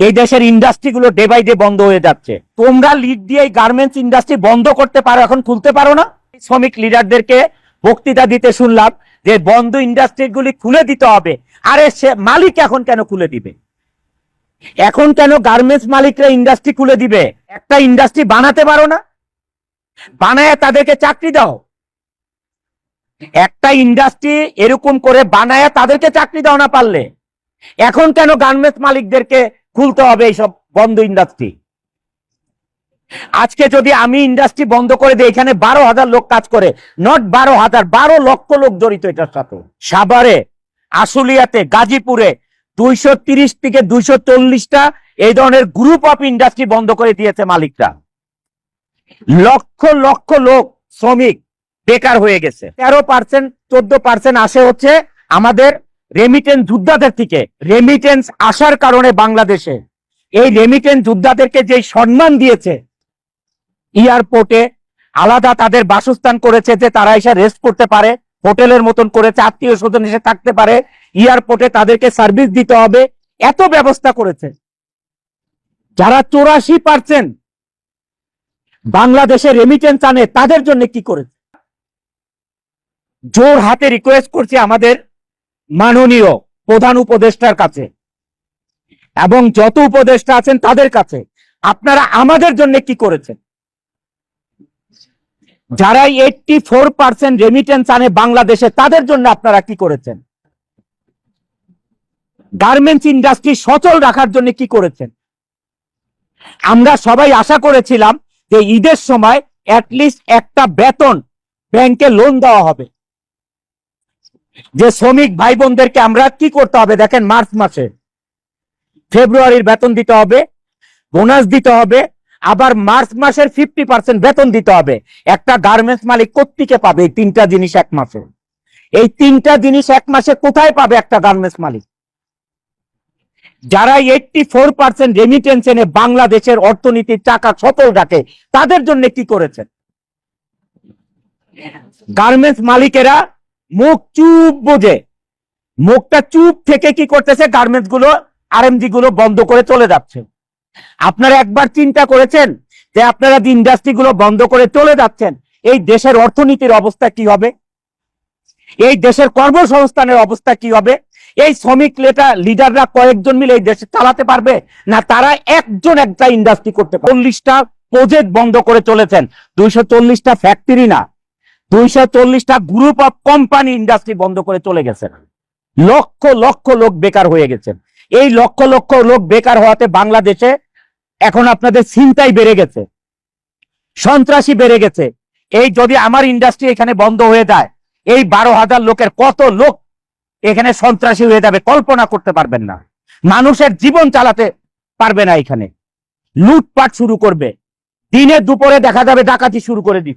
এই দেশের ইন্ডাস্ট্রি গুলো ডে বাই ডে বন্ধ হয়ে যাচ্ছে। তোমরা লিড দিয়ে এই গার্মেন্টস ইন্ডাস্ট্রি বন্ধ করতে পারো, এখন খুলতে পারো না। শ্রমিক লিডারদেরকে বক্তৃতা দিতে শুনলাম যে বন্ধ ইন্ডাস্ট্রি গুলি খুলে দিতে হবে। আরে সে মালিক এখন কেন খুলে দিবে? এখন কেন গার্মেন্টস মালিকরা ইন্ডাস্ট্রি খুলে দিবে? একটা ইন্ডাস্ট্রি বানাতে পারো না? বানায় তাদেরকে চাকরি দাও। একটা ইন্ডাস্ট্রি এরকম করে বানায় তাদেরকে চাকরি দাও না পারলে। এখন কেন গার্মেন্টস মালিকদেরকে খুলতে হবে এইসব বন্ধ ইন্ডাস্ট্রি? আজকে যদি আমি ইন্ডাস্ট্রি বন্ধ করে দিই, এখানে 12,000 লোক কাজ করে, নট 12,000, 12 লক্ষ লোক জড়িত এটার সাথে। সাভারে, আশুলিয়াতে, গাজীপুরে 230 থেকে 240টা এই ধরনের গ্রুপ অফ ইন্ডাস্ট্রি বন্ধ করে দিয়েছে মালিকরা। লক্ষ লক্ষ লোক শ্রমিক বেকার হয়ে গেছে। 13%, 14% আসে হচ্ছে আমাদের রেমিটেন্স যোদ্ধাদের থেকে। রেমিটেন্স আসার কারণে বাংলাদেশে এই রেমিটেন্স যোদ্ধাদেরকে যে সম্মান দিয়েছে, এয়ারপোর্টে আলাদা তাদের বাসস্থান করেছে যে তারা এসে রেস্ট করতে পারে, হোটেলের মতন করেছে, আত্মীয় স্বজন এসে থাকতে পারে, এয়ারপোর্টে তাদেরকে সার্ভিস দিতে হবে, এত ব্যবস্থা করেছে। যারা 84% বাংলাদেশে রেমিটেন্স আনে তাদের জন্য কি করেছে? জোর হাতে রিকোয়েস্ট করছি আমাদের মাননীয় প্রধান উপদেষ্টার কাছে এবং যত উপদেষ্টা আছেন তাদের কাছে, আপনারা আমাদের জন্য কি করেছেন? যারা 84% রেমিটেন্স আনে বাংলাদেশে তাদের জন্য আপনারা কি করেছেন? গার্মেন্টস ইন্ডাস্ট্রি সচল রাখার জন্য কি করেছেন? আমরা সবাই আশা করেছিলাম যে ঈদের সময় অ্যাটলিস্ট একটা বেতন ব্যাংকে লোন দেওয়া হবে। যে শ্রমিক ভাই বোনদেরকে আমরা কি করতে হবে দেখেন, মার্চ মাসে ফেব্রুয়ারির বেতন দিতে হবে, বোনাস দিতে হবে, আবার মার্চ মাসের 50% বেতন দিতে হবে। একটা গার্মেন্টস মালিক কোত্থেকে পাবে এই তিনটা জিনিস এক মাসে? এই তিনটা জিনিস এক মাসে কোথায় পাবে একটা গার্মেন্টস মালিক? যারা 84% রেমিটেন্স এনে বাংলাদেশের অর্থনীতির চাকা সচল রাখে তাদের জন্য কি করেছেন? গার্মেন্টস মালিকেরা মুখ চুপ বোঝে, মুখটা চুপ থেকে কি করতেছে, গার্মেন্টস গুলো আরএমজি গুলো বন্ধ করে চলে যাচ্ছে। আপনারা একবার চিন্তা করেছেন যে আপনারা ইন্ডাস্ট্রি গুলো বন্ধ করে চলে যাচ্ছেন, এই দেশের অর্থনীতির অবস্থা কি হবে? এই দেশের কর্মসংস্থানের অবস্থা কি হবে? এই শ্রমিক লিডাররা কয়েকজন মিলে এই দেশে চালাতে পারবে না? তারা একজন একটা ইন্ডাস্ট্রি করতে পারে। 40টা প্রজেক্ট বন্ধ করে চলেছেন, 240টা ফ্যাক্টরি না, 240টা গ্রুপ অফ কোম্পানি ইন্ডাস্ট্রি বন্ধ করে চলে গেছেন। লক্ষ লক্ষ লোক বেকার হয়ে গেছেন। এই লক্ষ লক্ষ লোক বেকার হওয়াতে বাংলাদেশে এখন আপনাদের ছিনতাই বেড়ে গেছে, সন্ত্রাসী বেড়ে গেছে। এই যদি আমার ইন্ডাস্ট্রি এখানে বন্ধ হয়ে যায়, এই 12,000 লোকের কত লোক এখানে সন্ত্রাসী হয়ে যাবে কল্পনা করতে পারবেন না। মানুষের জীবন চালাতে পারবে না, এখানে লুটপাট শুরু করবে, দিনে দুপুরে দেখা যাবে ডাকাতি শুরু করে দিতে।